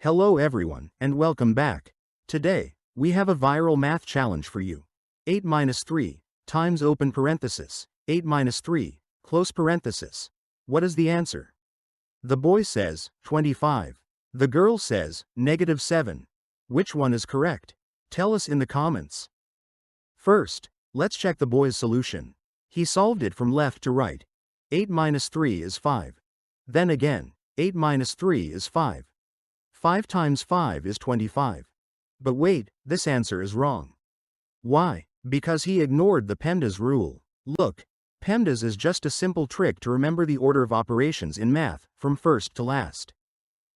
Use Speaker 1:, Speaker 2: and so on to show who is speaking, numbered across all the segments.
Speaker 1: Hello everyone, and welcome back. Today, we have a viral math challenge for you. 8 minus 3 times open parenthesis, 8 minus 3, close parenthesis. What is the answer? The boy says, 25. The girl says, -7. Which one is correct? Tell us in the comments. First, let's check the boy's solution. He solved it from left to right. 8 minus 3 is 5. Then again, 8 minus 3 is 5. 5 times 5 is 25. But wait, this answer is wrong. Why? Because he ignored the PEMDAS rule. Look, PEMDAS is just a simple trick to remember the order of operations in math, from first to last.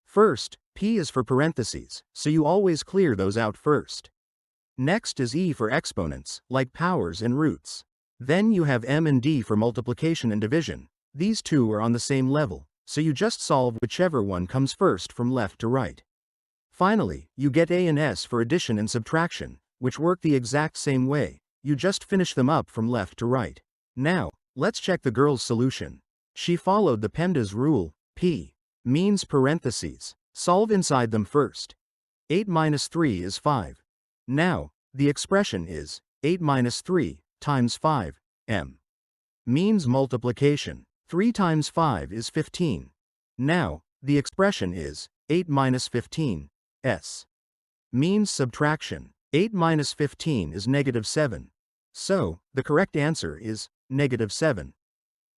Speaker 1: First, P is for parentheses, so you always clear those out first. Next is E for exponents, like powers and roots. Then you have M and D for multiplication and division. These two are on the same level, so you just solve whichever one comes first from left to right. Finally, you get A and S for addition and subtraction, which work the exact same way. You just finish them up from left to right. Now, let's check the girl's solution. She followed the PEMDAS rule. P means parentheses. Solve inside them first. 8 minus 3 is 5. Now, the expression is 8 minus 3 times 5, M. Means multiplication. 3 times 5 is 15. Now, the expression is 8 minus 15, S. Means subtraction. 8 minus 15 is -7. So, the correct answer is -7.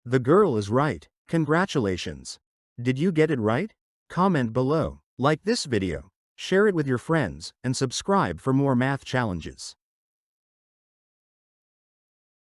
Speaker 1: The girl is right. Congratulations. Did you get it right? Comment below, like this video, share it with your friends, and subscribe for more math challenges.